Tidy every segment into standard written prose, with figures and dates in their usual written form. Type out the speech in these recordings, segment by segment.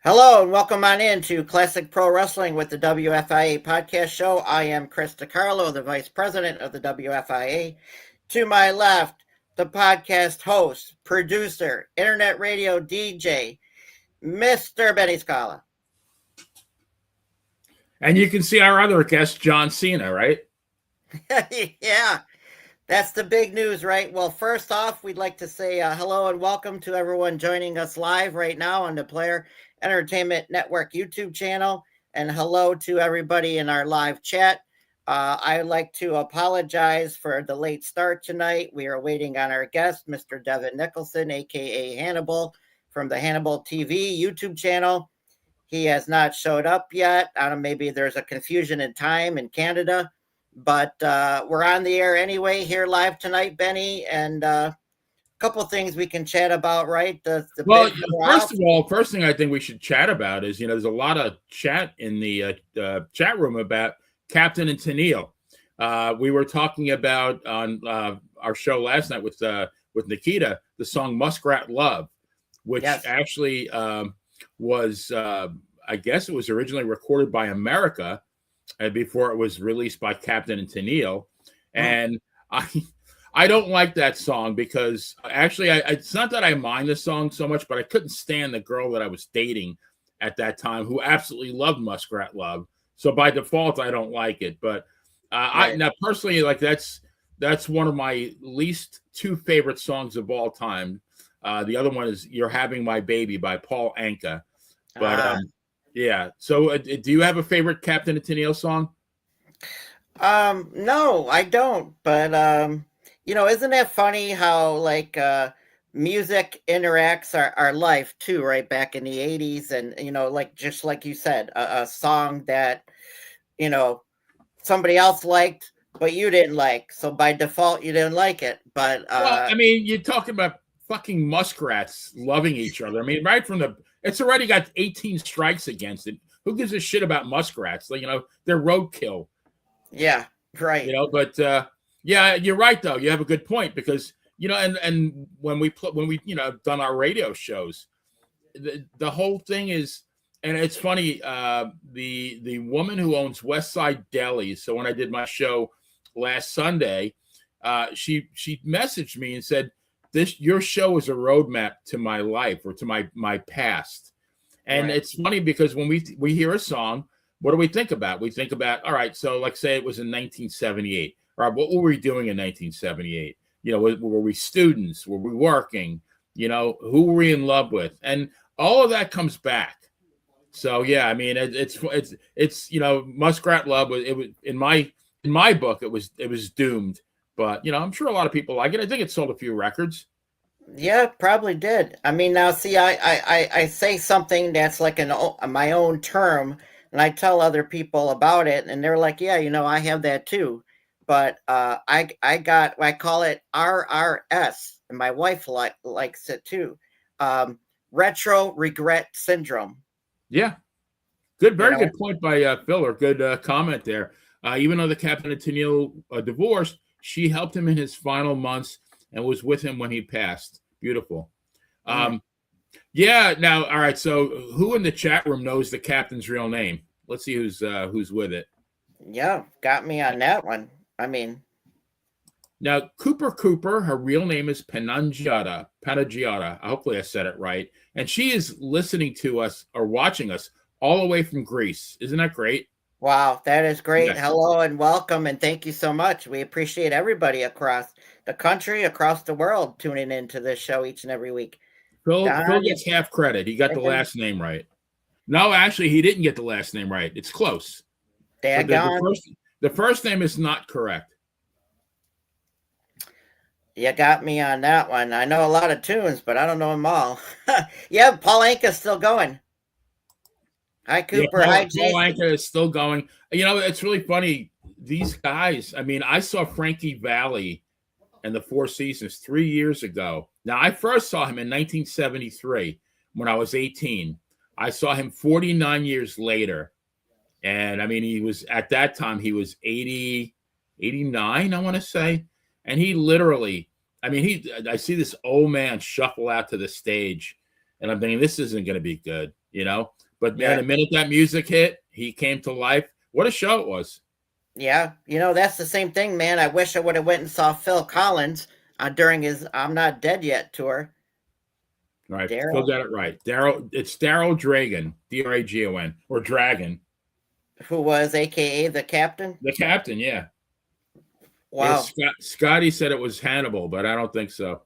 Hello and welcome on in to Classic Pro Wrestling with the WFIA podcast show. I am Chris DiCarlo, the Vice President of the WFIA. To my left, the podcast host, producer, internet radio DJ, Mr. Benny Scala. And you can see our other guest, John Cena, right? Yeah, that's the big news, right? Well, first off, we'd like to say hello and welcome to everyone joining us live right now on the Player Entertainment Network YouTube channel, and hello to everybody in our live chat. I'd like to apologize for the late start tonight. We are waiting on our guest, Mr. Devin Nicholson, aka Hannibal, from the Hannibal TV YouTube channel. He has not showed up yet. I don't know, maybe there's a confusion in time in Canada, but we're on the air anyway here live tonight, Benny, and couple things we can chat about, right? Well, first thing I think we should chat about is, there's a lot of chat in the chat room about Captain and Tennille. We were talking about on our show last night with Nikita, the song Muskrat Love, which actually was, I guess it was originally recorded by America before it was released by Captain and Tennille. And I don't like that song because actually, it's not that I mind the song so much, but I couldn't stand the girl that I was dating at that time who absolutely loved Muskrat Love. So by default, I don't like it. But I now personally, like that's one of my least two favorite songs of all time. The other one is "You're Having My Baby" by Paul Anka. But yeah. So do you have a favorite Captain and Tennille song? No, I don't. But isn't that funny how like music interacts our life too, right? Back in the 80s, and like just like you said, a song that somebody else liked but you didn't like, so by default you didn't like it. But well, I mean, you're talking about fucking muskrats loving each other. I mean, right from it's already got 18 strikes against it. Who gives a shit about muskrats? Like, they're roadkill. Yeah, right. But yeah, you're right though. You have a good point because and when we done our radio shows, the whole thing is, and it's funny. The woman who owns West Side Deli. So when I did my show last Sunday, she messaged me and said, your show is a roadmap to my life or to my past. And It's funny because when we hear a song, what do we think about? We think about, all right, so like say it was in 1978. All right, what were we doing in 1978? Were we students? Were we working? Who were we in love with? And all of that comes back. So yeah, I mean, it's Muskrat Love was, it was in my book it was doomed, but I'm sure a lot of people like it. I think it sold a few records. Yeah, probably did. I mean, now see, I say something that's like my own term, and I tell other people about it, and they're like, yeah, I have that too. But I call it RRS, and my wife likes it too. Retro regret syndrome. Yeah, very good point by Phil, or good comment there. Even though the Captain and Tennille divorced, she helped him in his final months and was with him when he passed. Beautiful. Yeah. Now, all right. So, who in the chat room knows the captain's real name? Let's see who's with it. Yeah, got me on that one. I mean, now Cooper. Her real name is Panagiotta. Hopefully, I said it right. And she is listening to us or watching us all the way from Greece. Isn't that great? Wow, that is great. Yes. Hello and welcome, and thank you so much. We appreciate everybody across the country, across the world, tuning into this show each and every week. Phil gets half credit. He got the last name right. No, actually, he didn't get the last name right. It's close. The first name is not correct. You got me on that one. I know a lot of tunes, but I don't know them all. Yeah, Paul Anka's still going. Hi, Cooper. Yeah, Hi, Jason. Paul Anka is still going. It's really funny. These guys, I mean, I saw Frankie Valli in the Four Seasons 3 years ago. Now, I first saw him in 1973 when I was 18. I saw him 49 years later. And, I mean, he was, at that time, he was 80, 89, I want to say. And he literally, I mean, I see this old man shuffle out to the stage and I'm thinking this isn't going to be good, you know. But man, Yeah. the minute that music hit, he came to life. What a show it was! Yeah, that's the same thing, man. I wish I would have went and saw Phil Collins during his "I'm Not Dead Yet" tour. All right, Phil Daryl, got it right. It's Daryl Dragon, Dragon, or Dragon, who was AKA the captain. the captain. Yeah, Wow. Scotty said it was Hannibal, but I don't think so.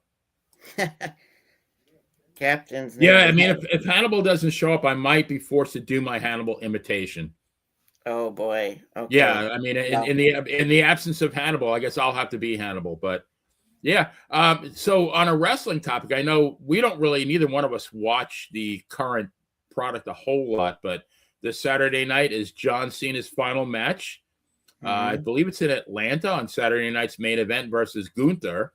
Captain's Yeah, name I is mean, if Hannibal doesn't show up, I might be forced to do my Hannibal imitation. Oh boy. Okay. Yeah, I mean, in the absence of Hannibal, I guess I'll have to be Hannibal. But yeah, so on a wrestling topic, I know we don't really, neither one of us watch the current product a whole lot, but this Saturday night is John Cena's final match. I believe it's in Atlanta on Saturday night's main event versus Gunther.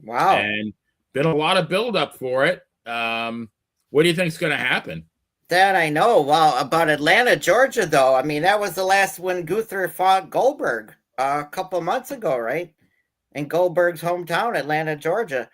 Wow. And been a lot of buildup for it. What do you think is going to happen? That I know. Well, about Atlanta, Georgia, though. I mean, that was the last when Gunther fought Goldberg a couple months ago, right? In Goldberg's hometown, Atlanta, Georgia.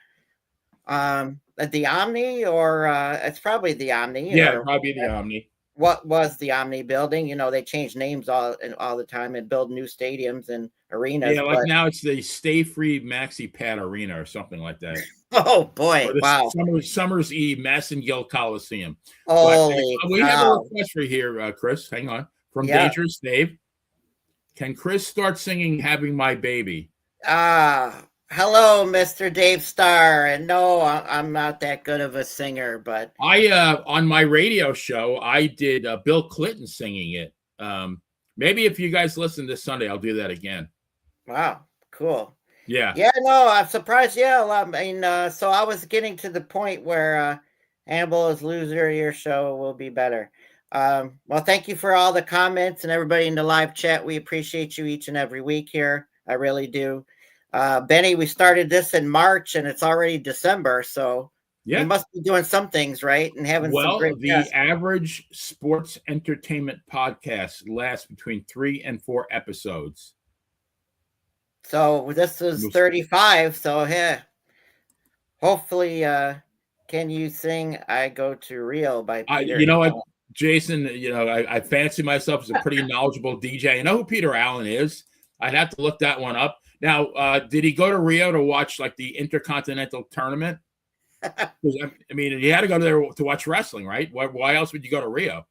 At the Omni, or it's probably the Omni. Yeah, or probably the Omni. What was the Omni building? They change names all the time and build new stadiums and arenas. Yeah, like now it's the Stay Free Maxi Pad Arena or something like that. Oh boy! Or the Wow. Summers E Massengill Coliseum. Holy but we cow. have a request for here, Chris. Hang on. From Dangerous Dave. Can Chris start singing "Having My Baby"? Hello, Mr. Dave Starr. And no, I'm not that good of a singer, but I on my radio show I did Bill Clinton singing it. Maybe if you guys listen this Sunday, I'll do that again. Wow, cool. Yeah. Yeah, no, I'm surprised. Yeah, I mean, so I was getting to the point where Hannibal is loser. Your show will be better. Well, thank you for all the comments and everybody in the live chat. We appreciate you each and every week here. I really do. Benny, we started this in March and it's already December, so you must be doing some things right and having some great guests. Average sports entertainment podcast lasts between 3 and 4 episodes. So this is 35. So yeah, hopefully, Can You Sing "I Go to Rio" by Peter? You know what, Jason? I fancy myself as a pretty knowledgeable DJ. You know who Peter Allen is? I'd have to look that one up. Now, did he go to Rio to watch like the Intercontinental Tournament? I mean, he had to go there to watch wrestling, right? Why else would you go to Rio?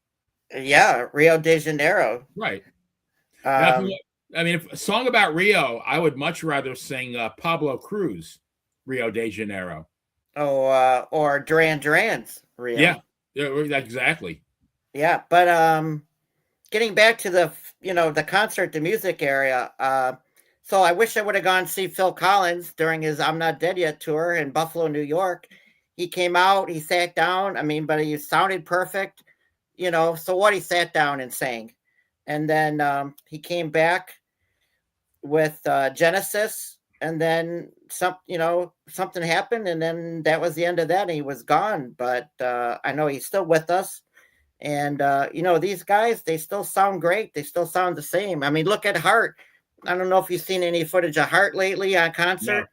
Yeah, Rio de Janeiro. Right. If a song about Rio, I would much rather sing Pablo Cruz, Rio de Janeiro. Oh, or Duran's Rio. Yeah, exactly. Yeah, but getting back to the concert, the music area. So I wish I would have gone to see Phil Collins during his "I'm Not Dead Yet" tour in Buffalo, New York. He came out, he sat down. I mean, but he sounded perfect. So what? He sat down and sang, and then he came back with Genesis, and then something happened, and then that was the end of that, and he was gone. But I know he's still with us, and these guys, they still sound great. They still sound the same. I mean, look at Hart. I don't know if you've seen any footage of Hart lately on concert. No.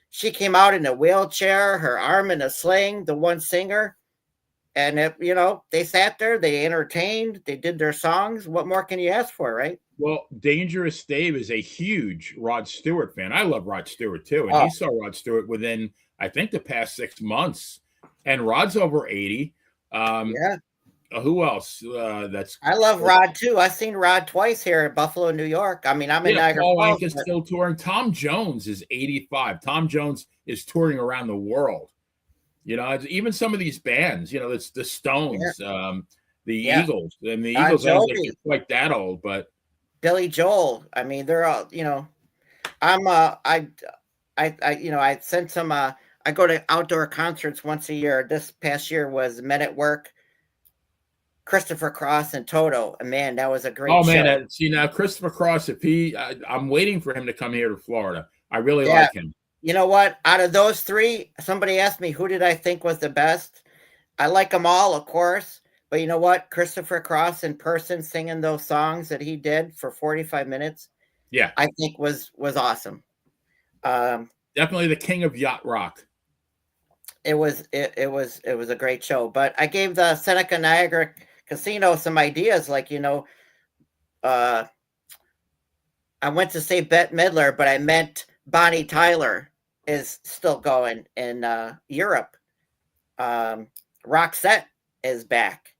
She came out in a wheelchair, her arm in a sling, the one singer. And they sat there, they entertained, they did their songs. What more can you ask for, right? Well, Dangerous Dave is a huge Rod Stewart fan. I love Rod Stewart too. And he saw Rod Stewart within, I think, the past 6 months. And Rod's over 80. Yeah. Who else? I love Rod too. I've seen Rod twice here in Buffalo, New York. I mean, I'm in Niagara Paul Falls. Anka is still touring. Tom Jones is 85. Tom Jones is touring around the world. Even some of these bands. It's the Stones, the Eagles, and the Eagles aren't quite that old, but Billy Joel. I mean, they're all. I sent some. I go to outdoor concerts once a year. This past year was Men at Work, Christopher Cross, and Toto. And man, that was a great show. Oh man, now Christopher Cross, I'm waiting for him to come here to Florida. I really like him. You know what? Out of those three, somebody asked me who did I think was the best. I like them all, of course. But you know what? Christopher Cross in person singing those songs that he did for 45 minutes. Yeah, I think was awesome. Definitely the king of yacht rock. it was a great show. But I gave the Seneca Niagara Casino some ideas, like uh, I went to say Bette Midler, but I meant Bonnie Tyler is still going in Europe. Um, Roxette is back.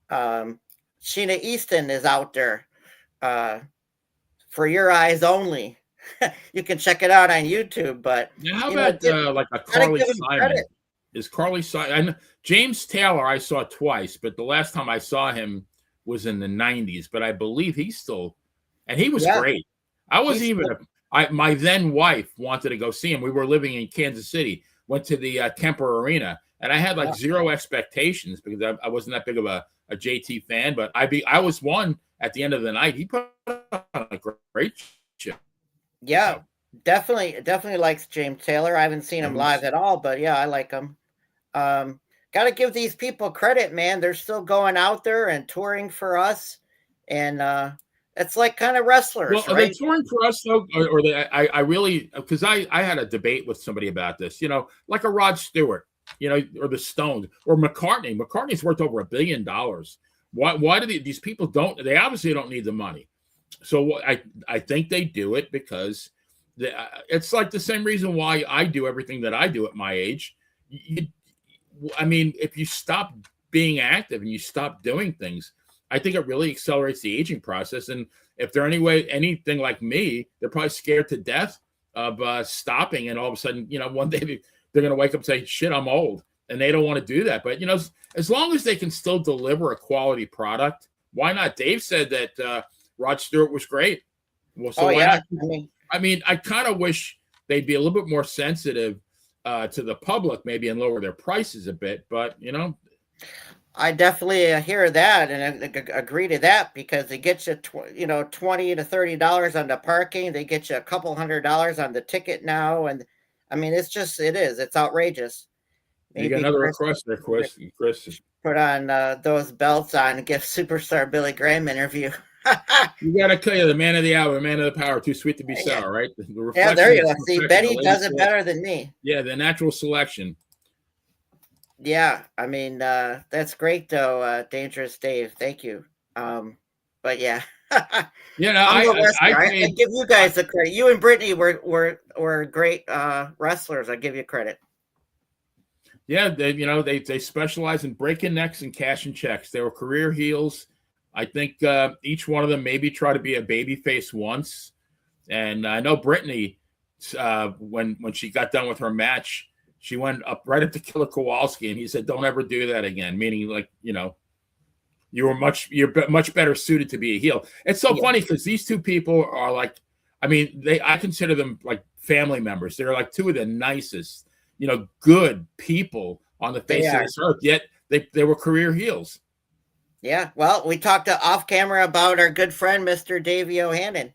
Um, Sheena Easton is out there. Uh, for your eyes only. You can check it out on YouTube, but Now, how about like a gotta Carly give him Simon? credit. Is Carly Simon? James Taylor I saw twice, but the last time I saw him was in the '90s. But I believe he's still, and he was Yeah, great. I wasn't he's even. My then wife wanted to go see him. We were living in Kansas City. Went to the Kemper Arena, and I had like zero expectations because I wasn't that big of a JT fan. But I was one at the end of the night. He put on a great show. yeah, definitely likes James Taylor. I haven't seen him live at all, but yeah, I like him. Got to give these people credit, man. They're still going out there and touring for us, and it's like kind of wrestlers, Well, are right? they touring for us though, or they? I really, because I had a debate with somebody about this. Like a Rod Stewart, or the Stones or McCartney. McCartney's worth over $1 billion. Why do these people don't? They obviously don't need the money. So I think they do it because it's like the same reason why I do everything that I do at my age. I mean, if you stop being active and you stop doing things, I think it really accelerates the aging process. And if they're anything like me, they're probably scared to death of stopping. And all of a sudden, one day they're going to wake up and say, "Shit, I'm old," and they don't want to do that. But as long as they can still deliver a quality product, why not? Dave said that Rod Stewart was great. Well, so why not? I mean, I kind of wish they'd be a little bit more sensitive to the public, maybe, and lower their prices a bit. But I definitely hear that and agree to that because they get you, $20 to $30 on the parking. They get you a couple $100 on the ticket now, and I mean, it's outrageous. Maybe you got another request there, Chris. Put on those belts on and give Superstar Billy Graham interview. You got to tell you, the man of the hour, the man of the power, too sweet to be sour, right? Yeah, there you go. See, Betty does it better than me. Yeah, the natural selection. Yeah, I mean, that's great, though, Dangerous Dave. Thank you. But yeah. I give you guys the credit. You and Brittany were great wrestlers. I give you credit. Yeah, they specialize in breaking necks and cashing checks. They were career heels. I think each one of them maybe try to be a babyface once. And I know Brittany, when she got done with her match, she went right up to Killer Kowalski, and he said, "Don't ever do that again." Meaning, like, you're much better suited to be a heel. It's so funny because these two people are like, I mean, I consider them like family members. They're like two of the nicest, good people on the face of this earth. Yet they were career heels. Yeah. Well, we talked off camera about our good friend, Mr. Davey O'Hannon,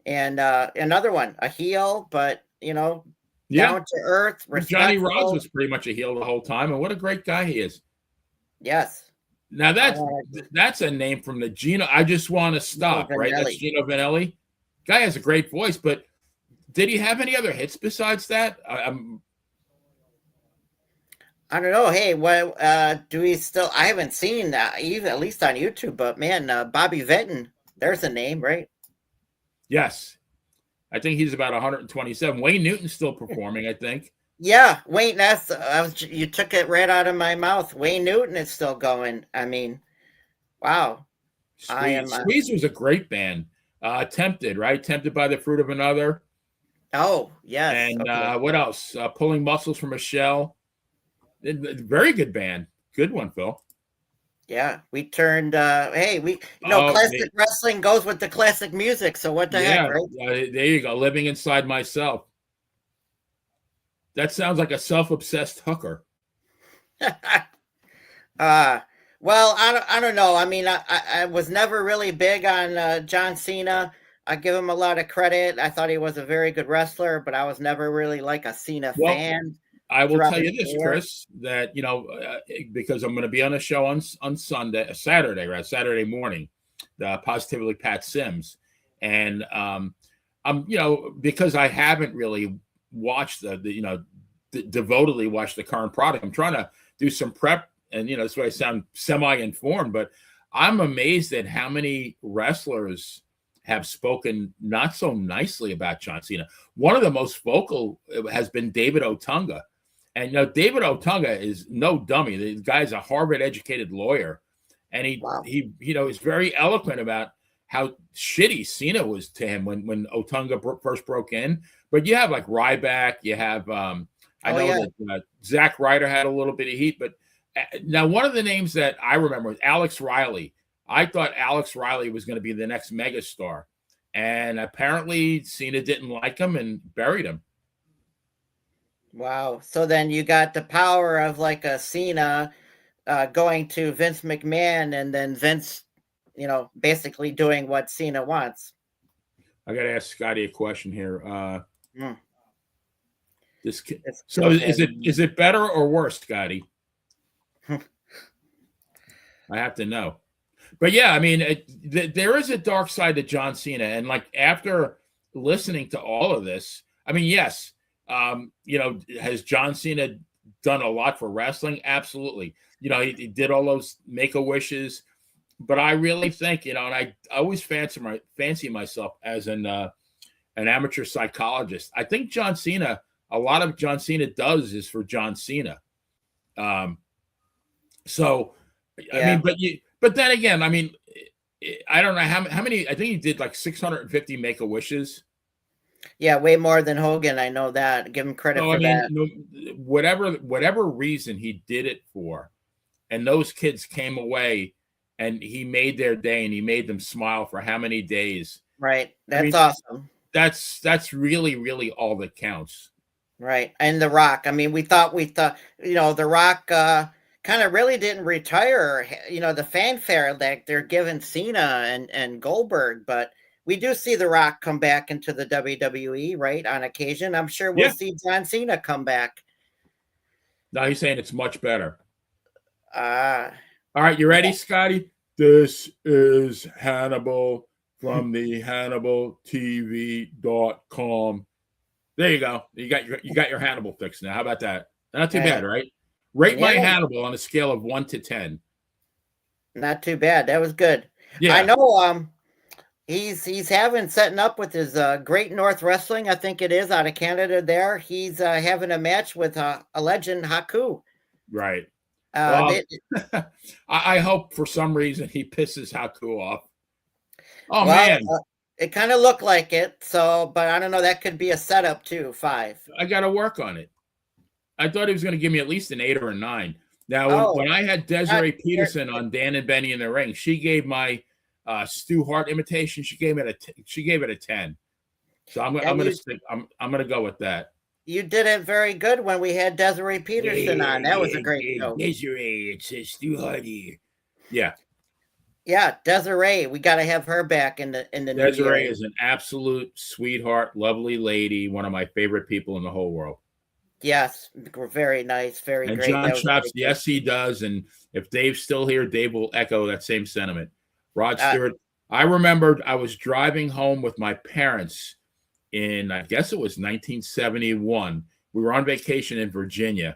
and another one, a heel, but down to earth, respectful. Johnny Rods was pretty much a heel the whole time, and what a great guy he is. Yes. Now that's a name from the Gino. I Just Want to Stop, right? That's Gino Vanelli. Guy has a great voice, but did he have any other hits besides that? I don't know. Hey, what do we still? I haven't seen that even at least on YouTube. But man, Bobby Vinton, there's a name, right? Yes. I think he's about 127. Wayne Newton's still performing, I think. Yeah, Wayne. You took it right out of my mouth. Wayne Newton is still going. I mean, wow. Squeeze was a great band. Tempted, right? Tempted by the Fruit of Another. Oh, yes. And what else? Pulling Muscles from a Shell. Very good band. Good one, Phil. Yeah, we turned. Classic wrestling goes with the classic music. So what the heck, right? There you go. Living Inside Myself. That sounds like a self-obsessed hooker. Well, I don't know. I mean, I was never really big on John Cena. I give him a lot of credit. I thought he was a very good wrestler, but I was never really like a Cena fan. I will tell you this, Chris, that, because I'm going to be on a show on Saturday morning, Positively Pat Sims. And I'm, because I haven't really watched the devotedly watch the current product. I'm trying to do some prep, and that's why I sound semi-informed, but I'm amazed at how many wrestlers have spoken not so nicely about John Cena. One of the most vocal has been David Otunga. And David Otunga is no dummy. The guy's a Harvard-educated lawyer, and he is very eloquent about how shitty Cena was to him when Otunga first broke in. But you have like Ryback, you have I know that Zack Ryder had a little bit of heat, but now one of the names that I remember was Alex Riley. I thought Alex Riley was going to be the next megastar, and apparently Cena didn't like him and buried him. Wow. So then you got the power of like a Cena going to Vince McMahon, and then Vince, basically doing what Cena wants. I got to ask Scotty a question here. Is it better or worse, Scotty? I have to know. But yeah, I mean, there is a dark side to John Cena, and like after listening to all of this, I mean, yes, has John Cena done a lot for wrestling? Absolutely. He did all those Make-A-Wishes, but I really think, and I always fancy myself as an amateur psychologist. I think a lot of John Cena does is for John Cena. So, yeah. I mean, but then again, I mean, I don't know how many. I think he did like 650 Make-A-Wishes. Yeah, way more than Hogan. I know that. Give him credit for that. Whatever reason he did it for, and those kids came away, and he made their day, and he made them smile for how many days? Right. That's awesome. That's really, really all that counts. Right. And The Rock. I mean, we thought, The Rock kind of really didn't retire, the fanfare that they're giving Cena and Goldberg, but we do see The Rock come back into the WWE, right, on occasion. I'm sure we'll see John Cena come back. Now he's saying it's much better. All right, you ready, Scotty? This is Hannibal from the HannibalTV.com. There you go. You got your Hannibal fix now. How about that? Not too bad, right? Rate my Hannibal on a scale of 1 to 10. Not too bad. That was good. Yeah, I know. He's setting up with his Great North Wrestling, I think it is, out of Canada. There, he's having a match with a legend, Haku. Right. I hope for some reason he pisses Haku off. Oh man, it kind of looked like it. So, but I don't know. That could be a setup too. 5. I got to work on it. I thought he was going to give me at least an 8 or a 9. Now, when I had Desiree Peterson on Dan and Benny in the Ring, she gave my Stu Hart imitation. She gave it a 10. So I'm going to go with that. You did it very good when we had Desiree Peterson on. That was a great show. Desiree, it's Stu Hardy. Yeah. Yeah, Desiree. We got to have her back in the Desiree is an absolute sweetheart, lovely lady, one of my favorite people in the whole world. Yes, very nice, very great. And John Chops, yes, he does. And if Dave's still here, Dave will echo that same sentiment. Rod Stewart, I remembered I was driving home with my parents in, I guess it was 1971. We were on vacation in Virginia.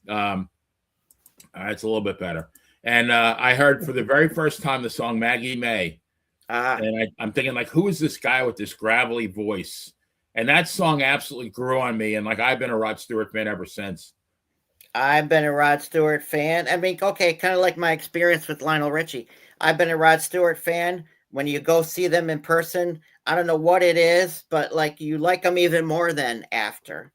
It's a little bit better. And I heard for the very first time the song Maggie May. And I'm thinking, like, who is this guy with this gravelly voice? And that song absolutely grew on me. And, like, I've been a Rod Stewart fan ever since. I've been a Rod Stewart fan. I mean, okay, kind of like my experience with Lionel Richie. I've been a Rod Stewart fan. When you go see them in person, I don't know what it is, but, like, you like them even more than after.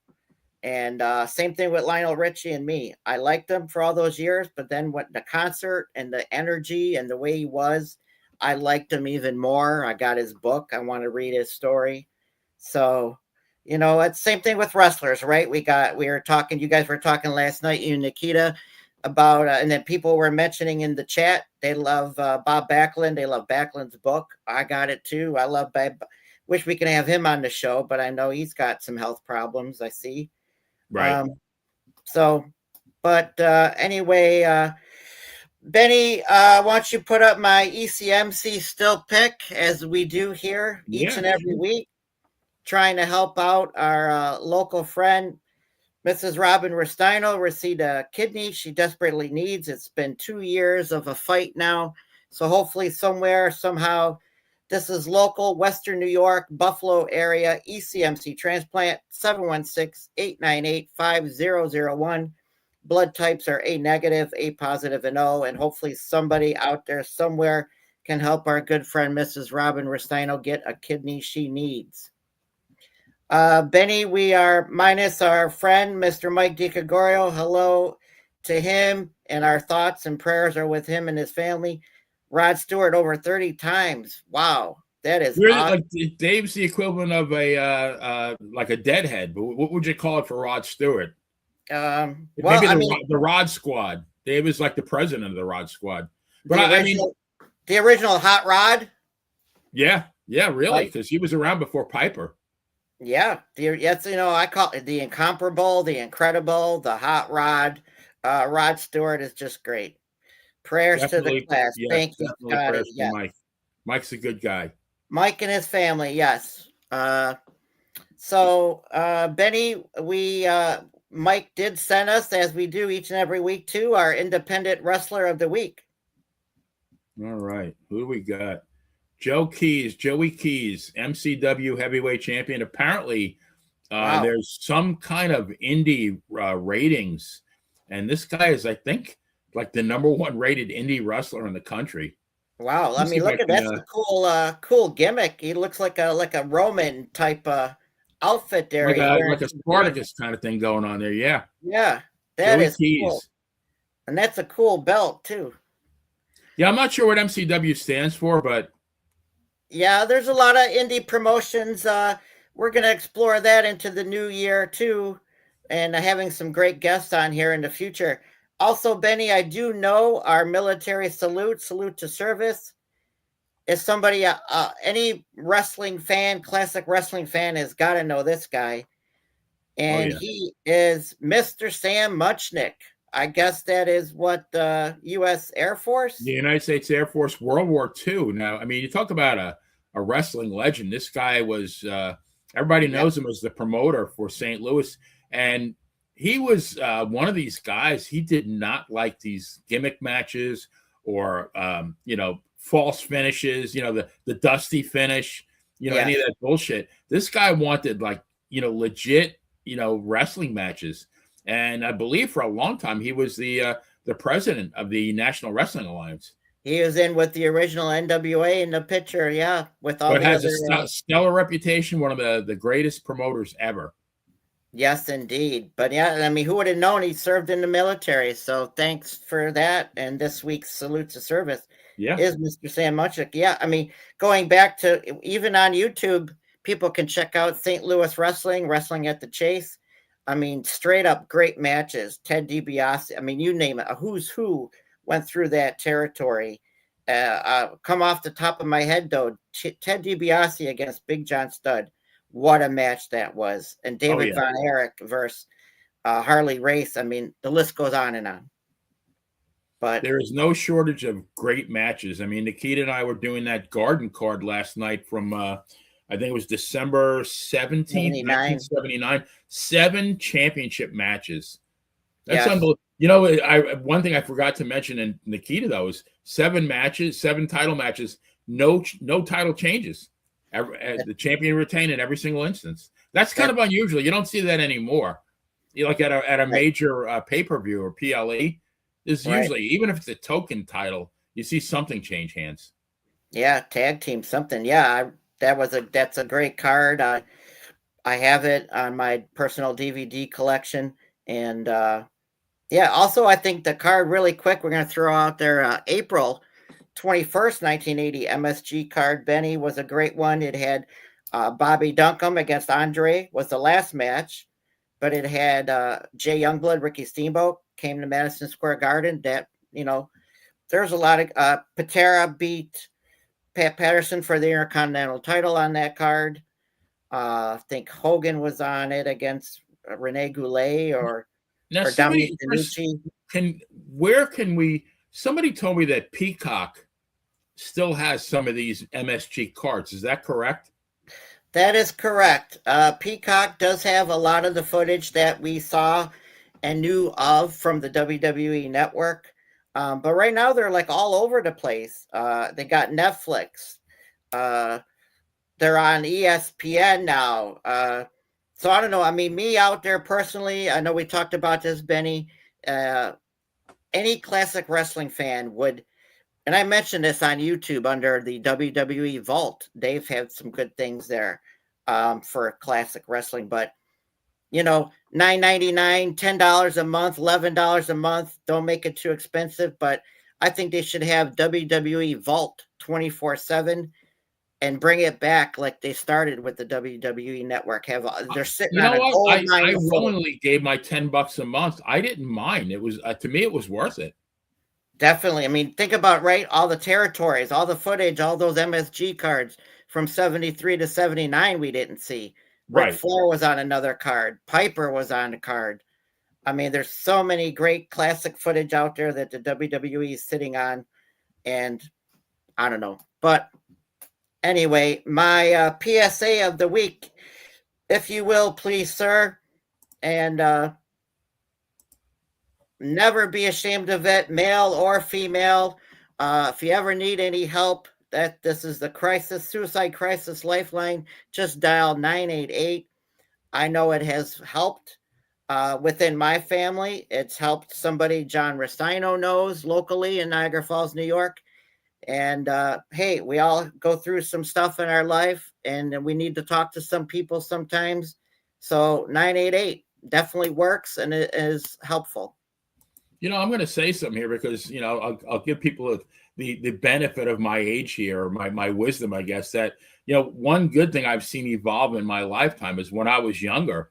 And same thing with Lionel Richie and me. I liked him for all those years, but then what the concert and the energy and the way he was, I liked him even more. I got his book. I want to read his story. So, it's same thing with wrestlers, right? you guys were talking last night, you and Nikita, about, and then people were mentioning in the chat, they love Bob Backlund. They love Backlund's book. I got it too. I love Bob. Wish we could have him on the show, but I know he's got some health problems, I see. Right. Anyway, Benny, why don't you put up my ECMC still pick, as we do here each and every week, trying to help out our local friend, Mrs. Robin Restino received a kidney she desperately needs. It's been 2 years of a fight now. So hopefully, somewhere, somehow, this is local, Western New York, Buffalo area, ECMC transplant, 716-898-5001. Blood types are A negative, A positive, and O. And hopefully, somebody out there somewhere can help our good friend Mrs. Robin Restino get a kidney she needs. Benny, we are minus our friend, Mr. Mike DiCagorio. Hello to him, and our thoughts and prayers are with him and his family. Rod Stewart over 30 times. Wow, that is awesome. Like Dave's the equivalent of a like a deadhead, but what would you call it for Rod Stewart? Well, Maybe the Rod Squad. Dave is like the president of the Rod Squad. But the original Hot Rod. Yeah, really, because he was around before Piper. Yeah, yes, I call it the incomparable, the incredible, the Hot Rod. Rod Stewart is just great. Prayers Definitely, to the class. Yes, Thank you, Scotty. Yes. Mike. Mike's a good guy. Mike and his family, yes. So Benny, Mike did send us, as we do each and every week, too, our independent wrestler of the week. All right, who do we got? Joey Keys, MCW heavyweight champion. Apparently, wow. There's some kind of indie ratings, and this guy is, I think, like the #1 rated indie wrestler in the country. Wow, look at that's a cool gimmick. He looks like a Roman type outfit there, like a Spartacus kind of thing going on there. Yeah, that is cool, and that's a cool belt too. Yeah, I'm not sure what MCW stands for, but yeah, there's a lot of indie promotions. We're going to explore that into the new year too, and having some great guests on here in the future. Also, Benny, I do know our military salute to service. If somebody, any wrestling fan, classic wrestling fan, has got to know this guy. And he is Mr. Sam Muchnick. I guess that is what the U.S. Air Force? The United States Air Force, World War II. Now, I mean, you talk about a wrestling legend. This guy was, everybody knows him as the promoter for St. Louis. And he was one of these guys. He did not like these gimmick matches or, false finishes, the dusty finish, any of that bullshit. This guy wanted legit, wrestling matches. And I believe for a long time he was the president of the National Wrestling Alliance. He was in with the original NWA in the picture, with all. But has a stellar reputation, one of the greatest promoters ever. Yes, indeed. But who would have known he served in the military? So thanks for that. And this week's salute to service is Mr. Sam Muchnick. Yeah, going back to even on YouTube, people can check out St. Louis Wrestling at the Chase. Straight up great matches. Ted DiBiase. You name it. A who's who went through that territory. Come off the top of my head, though, Ted DiBiase against Big John Studd. What a match that was. And David Von Erich versus Harley Race. The list goes on and on. But there is no shortage of great matches. Nikita and I were doing that Garden card last night from I think it was December 17th, 1979. 7 championship matches. That's unbelievable. One thing I forgot to mention in Nikita, though, is 7 matches, 7 title matches, no title changes. The champion retained in every single instance. That's kind of unusual. You don't see that anymore. Like at a major pay-per-view or PLE, is usually, even if it's a token title, you see something change hands. Yeah, tag team something. Yeah, that's a great card. I have it on my personal DVD collection. And also I think the card, really quick, we're going to throw out there April 21st, 1980 MSG card, Benny, was a great one. It had Bobby Duncombe against Andre was the last match, but it had Jay Youngblood, Ricky Steamboat came to Madison Square Garden. That, there's a lot of Patera beat Pat Patterson for the Intercontinental title on that card. I think Hogan was on it against Rene Goulet or Dominic DeNucci. Somebody told me that Peacock still has some of these MSG cards. Is that correct? That is correct. Peacock does have a lot of the footage that we saw and knew of from the WWE network. But right now they're like all over the place. They got Netflix. Uh, they're on ESPN now. So I don't know. I mean, me out there personally, I know we talked about this, Benny. Uh, any classic wrestling fan would, and I mentioned this on YouTube under the WWE Vault. They've had some good things there for classic wrestling, but $9.99, $10 a month, $11 a month. Don't make it too expensive, but I think they should have WWE Vault 24/7 and bring it back like they started with the WWE network. They're sitting You on know a what? gold mine I of footage. willingly gave my $10 a month. I didn't mind. It was to me, it was worth it. Definitely. I mean, think about right, all the territories, all the footage, all those MSG cards from 73 to 79 we didn't see. Ric Right. Flair was on another card. Piper was on a card. I mean, there's so many great classic footage out there that the WWE is sitting on, and I don't know. But anyway, my PSA of the week, if you will, please, sir, and never be ashamed of it, male or female. If you ever need any help, that this is the suicide crisis lifeline. Just dial 988. I know it has helped within my family. It's helped somebody John Restino knows locally in Niagara Falls, New York. And hey, we all go through some stuff in our life, and we need to talk to some people sometimes. So 988 definitely works, and it is helpful. I'm going to say something here because I'll give people the benefit of my age here, or my wisdom, I guess. That one good thing I've seen evolve in my lifetime is when I was younger,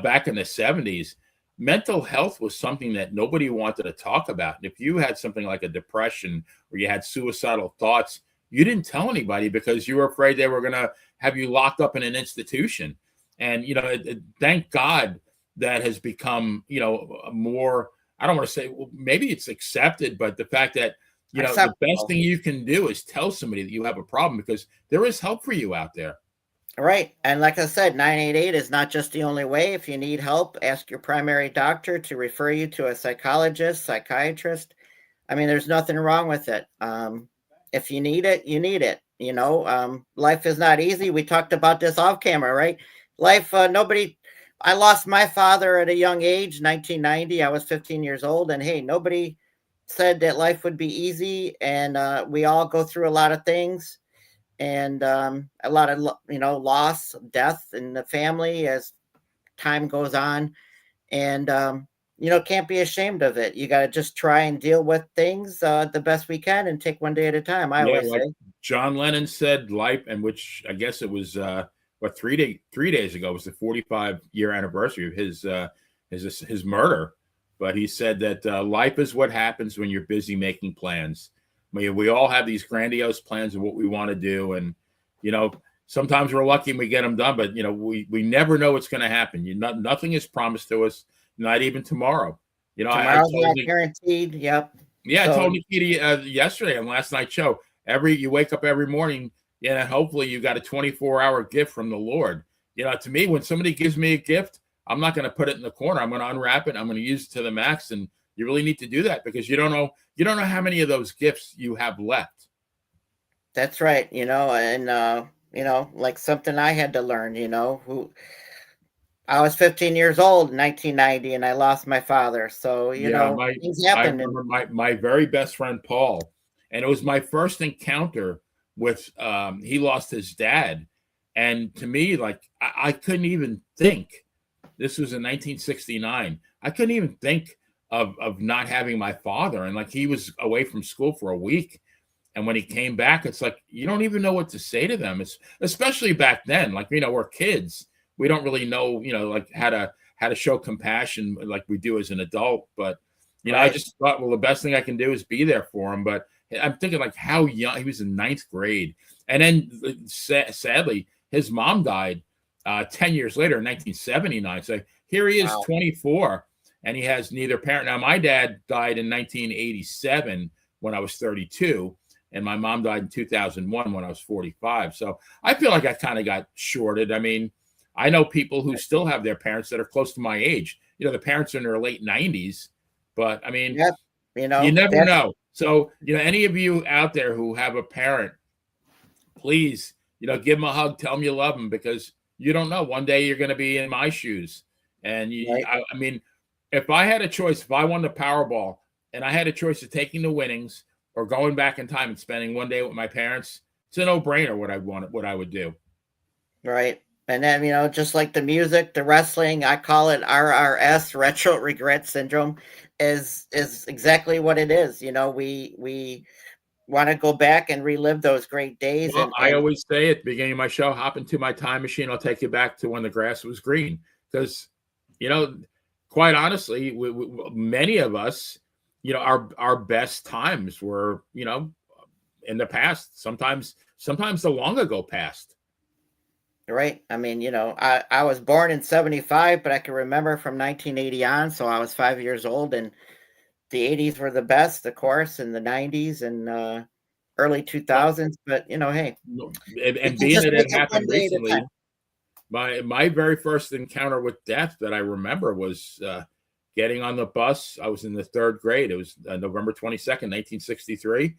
back in the 70s, mental health was something that nobody wanted to talk about. And if you had something like a depression or you had suicidal thoughts, you didn't tell anybody because you were afraid they were going to have you locked up in an institution. And thank God that has become more. I don't want to say, well, maybe it's accepted, but the fact that, the best thing you can do is tell somebody that you have a problem, because there is help for you out there. Right. And like I said, 988 is not just the only way. If you need help, ask your primary doctor to refer you to a psychologist, psychiatrist. I mean, there's nothing wrong with it. If you need it, you need it. Life is not easy. We talked about this off camera, right? Life, I lost my father at a young age, 1990. I was 15 years old. And hey, nobody said that life would be easy. And we all go through a lot of things, and a lot of, loss, death in the family as time goes on. And, can't be ashamed of it. You got to just try and deal with things the best we can and take one day at a time. I always Like say. John Lennon said, life, and which I guess it was, 3 days ago was the 45-year anniversary of his murder. But he said that life is what happens when you're busy making plans. I mean, we all have these grandiose plans of what we want to do, and sometimes we're lucky and we get them done. But we never know what's going to happen. Nothing is promised to us, not even tomorrow. Tomorrow's not guaranteed. Yep. Yeah, I told Nikita yesterday on last night's show. You wake up every morning, and hopefully you got a 24-hour gift from the Lord. To me, when somebody gives me a gift, I'm not going to put it in the corner. I'm going to unwrap it. I'm going to use it to the max. And you really need to do that, because you don't know how many of those gifts you have left. That's right. And like something I had to learn. I was 15 years old in 1990, and I lost my father. So things I happen. remember my very best friend Paul, and it was my first encounter with. He lost his dad, and to me, like I couldn't even think. This was in 1969. I couldn't even think of not having my father, and like he was away from school for a week, and when he came back, it's like you don't even know what to say to them. It's especially back then, like we're kids. We don't really know, like how to show compassion like we do as an adult. But right. I just thought, well, the best thing I can do is be there for him. But I'm thinking like how young he was, in ninth grade, and then sadly his mom died 10 years later in 1979. So here he is, 24, and he has neither parent. Now my dad died in 1987 when I was 32. and my mom died in 2001 when I was 45. So I feel like I kind of got shorted. I mean, I know people who still have their parents that are close to my age. You know, the parents are in their late 90s, but I mean, Yep. You you know, never know. So, you know, any of you out there who have a parent, please, you know, give them a hug, tell them you love them, because you don't know. One day you're going to be in my shoes. And right. I mean, if I had a choice, if I won the Powerball and I had a choice of taking the winnings or going back in time and spending one day with my parents, it's a no-brainer what I would do. Right. And then, you know, just like the music, the wrestling, I call it RRS, retro regret syndrome, is exactly what it is. You know, we want to go back and relive those great days Well, I and always say at the beginning of my show, hop into my time machine. I'll take you back to when the grass was green. Because, you know, quite honestly, many of us, you know, our best times were, you know, in the past. Sometimes the long ago past. right. I mean, you know, I was born in 75, but I can remember from 1980 on. So I was 5 years old, and the 80s were the best, of course, and the 90s and early Well, 2000s. But, you know, hey, we and can being just that make it it one happened day at a time. recently, my very first encounter with death that I remember was getting on the bus. I was in the third grade. It was November 22nd, 1963.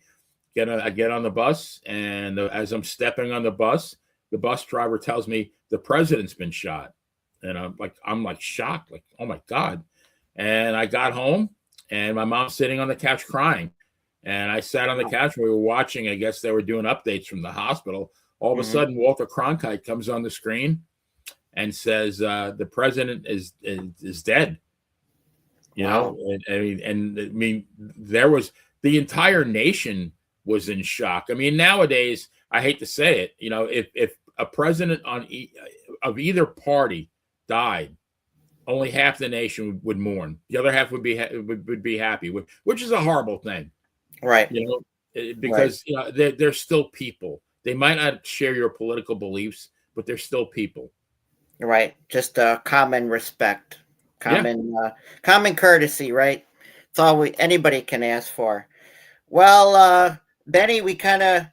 I get on the bus, and as I'm stepping on the bus driver tells me the president's been shot, and I'm like shocked, like, oh my God. And I got home, and my mom's sitting on the couch crying, and I sat on the couch. We were watching. I guess they were doing updates from the hospital. All of a sudden, Walter Cronkite comes on the screen and says the president is dead. You Wow. know, and I mean, there was the entire nation was in shock. I mean, nowadays, I hate to say it, you know, if a president of either party died, only half the nation would mourn. The other half would be happy, which is a horrible thing, Right. you know, Right. because you know they're still people. They might not share your political beliefs, but they're still people. Right. Just common respect, Yeah. common courtesy, right? It's all anybody can ask for. Well, Benny, we kind of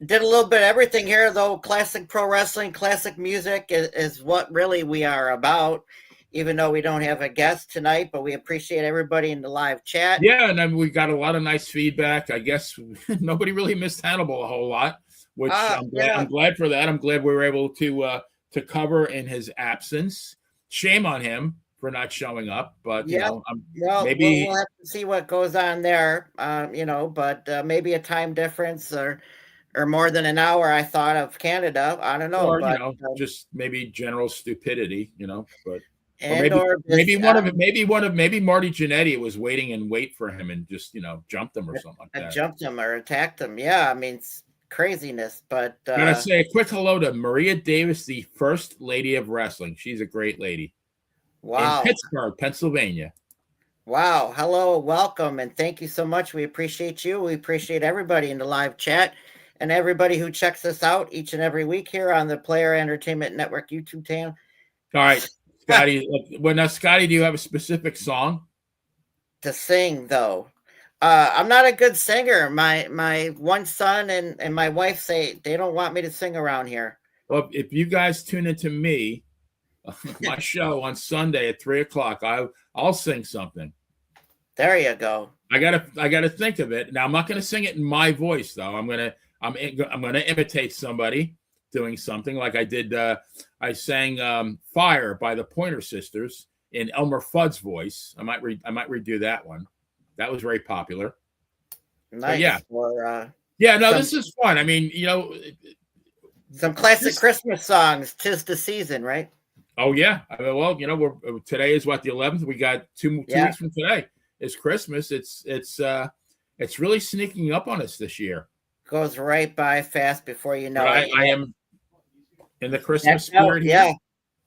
did a little bit of everything here, though. Classic pro wrestling, classic music is what really we are about, even though we don't have a guest tonight, but we appreciate everybody in the live chat. Yeah, and then we got a lot of nice feedback. I guess nobody really missed Hannibal a whole lot, which I'm glad. Yeah. I'm glad for that. I'm glad we were able to cover in his absence. Shame on him for not showing up, but you Yeah. know, Well, we'll maybe, have to see what goes on there, you know, but maybe a time difference or more than an hour. I thought of Canada. I don't know, or you but know, just maybe general stupidity, you know, but or and or this, maybe Marty Jannetty was waiting in wait for him and just, you know, jumped him or something like that. jumped him or attacked him. Yeah, I mean, it's craziness, but Gotta say a quick hello to Maria Davis, the first lady of wrestling. She's a great lady in wow. Pittsburgh, Pennsylvania. Wow. Hello, welcome, and thank you so much. We appreciate you. We appreciate everybody in the live chat and everybody who checks us out each and every week here on the Player Entertainment Network YouTube channel. All right, Scotty. Well, now, Scotty, do you have a specific song To sing, though, I'm not a good singer. My one son and my wife say they don't want me to sing around here. Well, if you guys tune into me, my show on Sunday at 3:00, I'll sing something. There you go. I gotta think of it. Now I'm not gonna sing it in my voice though. I'm gonna imitate somebody doing something like I did. I sang "Fire" by the Pointer Sisters in Elmer Fudd's voice. I might redo that one. That was very popular. Nice. But yeah. Or yeah. No, this is fun. I mean, you know, some classic Christmas songs. 'Tis the season, right? Oh yeah. I mean, well, you know, today is what, the 11th. We got two weeks from today. It's Christmas. It's really sneaking up on us this year. Goes right by fast before you know But it. I am in the Christmas spirit. Yeah.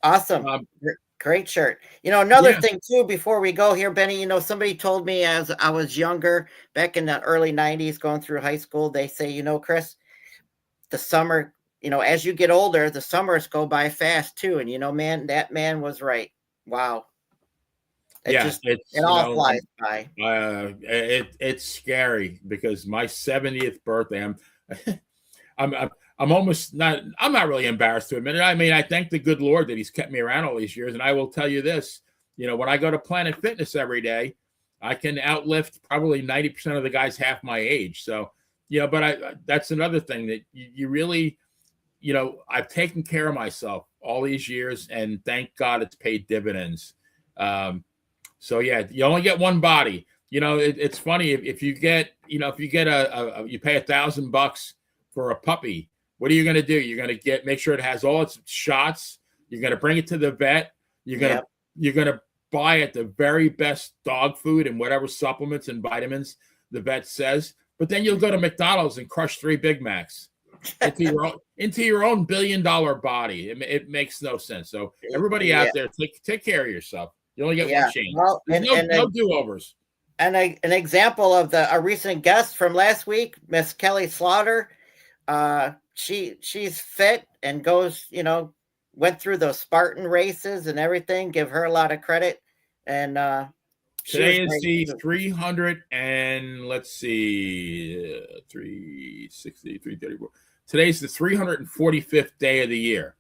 Awesome. Great shirt. You know, another thing too, before we go here, Benny, you know, somebody told me as I was younger, back in the early 90s, going through high school, they say, you know, Chris, the summer, you know, as you get older, the summers go by fast too. And, you know, man, that man was right. Wow. It all flies by. It's scary because my 70th birthday, I'm almost not. I'm not really embarrassed to admit it. I mean, I thank the good Lord that He's kept me around all these years, and I will tell you this: when I go to Planet Fitness every day, I can outlift probably 90% of the guys half my age. So, but that's another thing that you really, I've taken care of myself all these years, and thank God it's paid dividends. So yeah, you only get one body. It's funny if you get, if you get you pay $1,000 for a puppy. What are you going to do? You're going to make sure it has all its shots. You're going to bring it to the vet. You're going to buy it the very best dog food and whatever supplements and vitamins the vet says. But then you'll go to McDonald's and crush 3 Big Macs into your own $1 billion body. It makes no sense. So everybody out there, take care of yourself. You only get one chance. Well, no do-overs. And an example of a recent guest from last week, Miss Kelly Slaughter. She's fit and goes, went through those Spartan races and everything. Give her a lot of credit. And today is the 300 and let's see, 360, 334. Today's the 345th day of the year.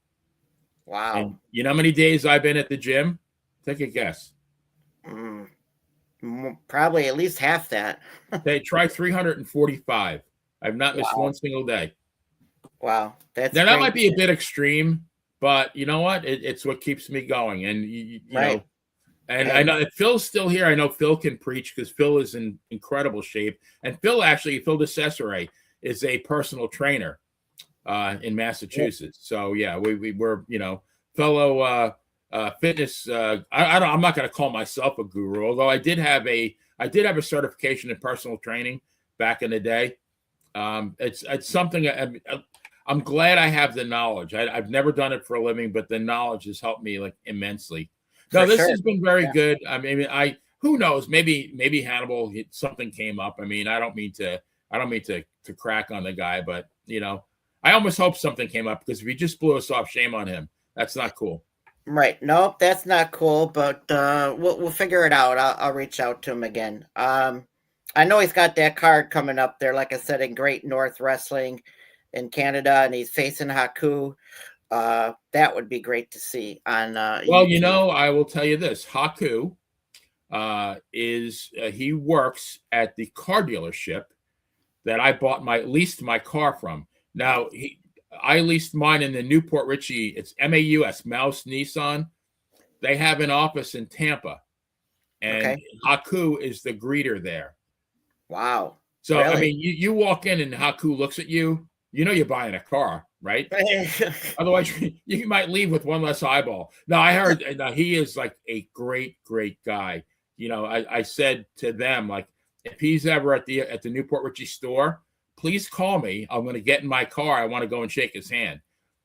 Wow. And you know how many days I've been at the gym? Take a guess. Probably at least half that. They try 345. I've not missed one single day. Wow. Now that might be a bit extreme, but you know what? It's what keeps me going. And you know, and I know Phil's still here. I know Phil can preach because Phil is in incredible shape. And Phil DeCesare is a personal trainer in Massachusetts. So yeah, we're fellow fitness. I'm not going to call myself a guru, although I did have a certification in personal training back in the day. It's something I'm glad I have the knowledge. I've never done it for a living, but the knowledge has helped me like immensely. No, this has been very good. I mean, who knows? Maybe Hannibal, something came up. I mean, I don't mean to crack on the guy, but I almost hope something came up because if he just blew us off, shame on him. That's not cool. Right. Nope, that's not cool, but we'll figure it out. I'll reach out to him again. I know he's got that card coming up there, like I said, in Great North Wrestling in Canada, and he's facing Haku. That would be great to see on well, YouTube. I will tell you this. Haku he works at the car dealership that I leased my car from. Now, I leased mine in the Newport Richie. It's MAUS, Mouse Nissan. They have an office in Tampa, and Haku is the greeter there. Wow. So, really? I mean, you walk in and Haku looks at you, you're buying a car, right? Otherwise, you might leave with one less eyeball. Now, I heard he is like a great, great guy. I said to them, like, if he's ever at the Newport Richie store, please call me. I'm going to get in my car. I want to go and shake his hand.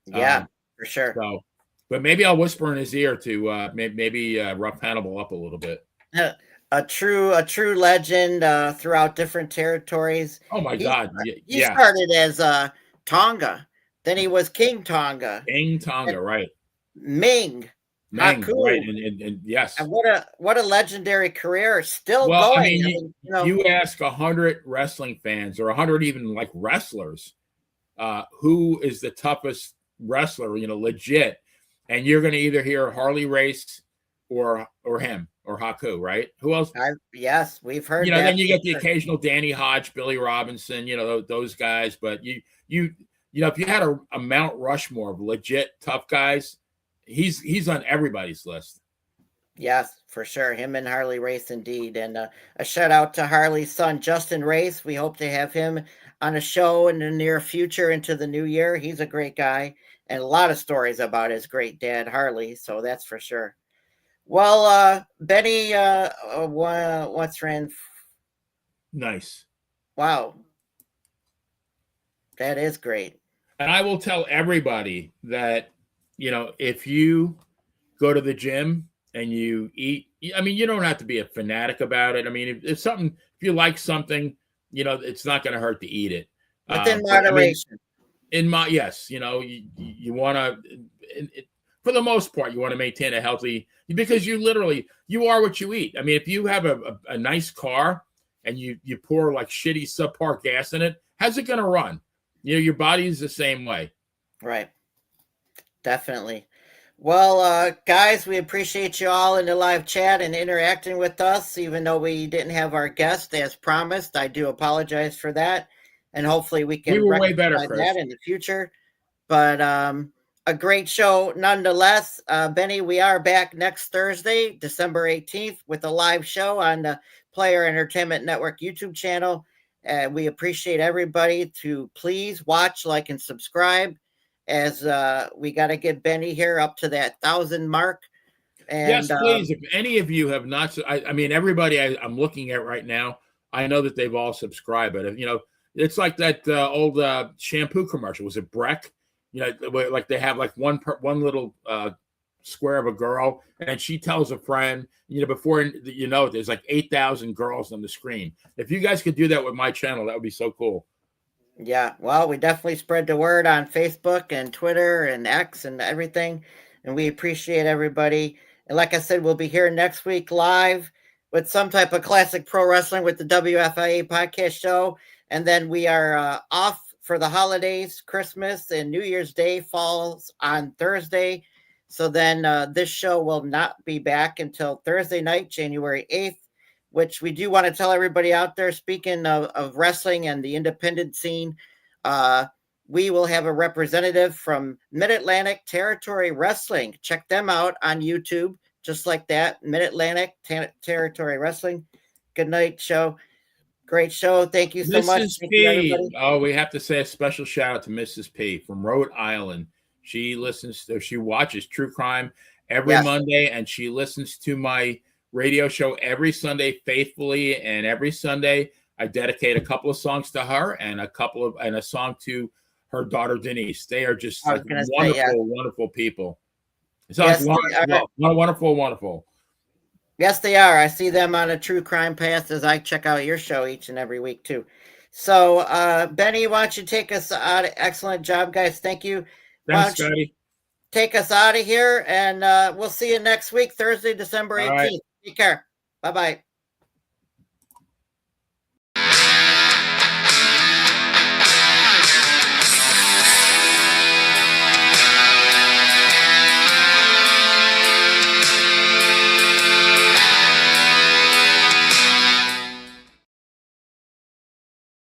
Yeah, for sure. So, but maybe I'll whisper in his ear to maybe rough Hannibal up a little bit. A true legend throughout different territories. Oh my God! He started as Tonga, then he was King Tonga. King Tonga, right? Ming, Haku, right? And yes. And what a legendary career! Still going. I mean, you ask 100 wrestling fans or 100 even like wrestlers, who is the toughest wrestler? Legit, and you're going to either hear Harley Race or him. Or Haku, right? Who else? Yes, we've heard. Then you get the occasional Danny Hodge, Billy Robinson, those guys. But if you had a Mount Rushmore of legit tough guys, he's on everybody's list. Yes, for sure. Him and Harley Race, indeed. And a shout out to Harley's son, Justin Race. We hope to have him on a show in the near future into the new year. He's a great guy, and a lot of stories about his great dad, Harley. So that's for sure. Well, Benny, what's ran? Nice. Wow. That is great. And I will tell everybody that, if you go to the gym and you eat, I mean, you don't have to be a fanatic about it. I mean, if you like something, it's not going to hurt to eat it. Within moderation. Yes, you want to. for the most part, you want to maintain a healthy, because you are what you eat. I mean, if you have a nice car and you pour like shitty subpar gas in it, how's it going to run? Your body is the same way. Right. Definitely. Well, guys, we appreciate you all in the live chat and interacting with us, even though we didn't have our guest as promised. I do apologize for that. And hopefully we can were way better, rectify Chris. that in the future. But a great show nonetheless. Benny, we are back next Thursday, December 18th, with a live show on the Player Entertainment Network YouTube channel. We appreciate everybody to please watch, like, and subscribe, as we got to get Benny here up to that 1,000 mark. And yes, please. If any of you have not, I mean, everybody I'm looking at right now, I know that they've all subscribed. But it's like that old shampoo commercial. Was it Breck? Like they have like one little square of a girl, and she tells a friend. Before there's like 8,000 girls on the screen. If you guys could do that with my channel, that would be so cool. Yeah, well, we definitely spread the word on Facebook and Twitter and X and everything, and we appreciate everybody. And like I said, we'll be here next week live with some type of classic pro wrestling with the WFIA podcast show, and then we are off for the holidays. Christmas and New Year's Day falls on Thursday, so then this show will not be back until Thursday night, January 8th. Which we do want to tell everybody out there, speaking of wrestling and the independent scene, we will have a representative from Mid-Atlantic Territory Wrestling. Check them out on YouTube, just like that, Mid-Atlantic Territory Wrestling. Good night, show. Great show. Thank you so much. Mrs. P. Oh, we have to say a special shout out to Mrs. P from Rhode Island. She watches True Crime every Monday, and she listens to my radio show every Sunday faithfully, and every Sunday I dedicate a couple of songs to her and a song to her daughter Denise. They are just like wonderful people. It's wonderful. Yes, they are. I see them on a True Crime Path as I check out your show each and every week too. So, Benny, why don't you take us out? Excellent job, guys. Thank you. Thanks, Scotty. Take us out of here, and we'll see you next week, Thursday, December 18th. Take care. Bye-bye.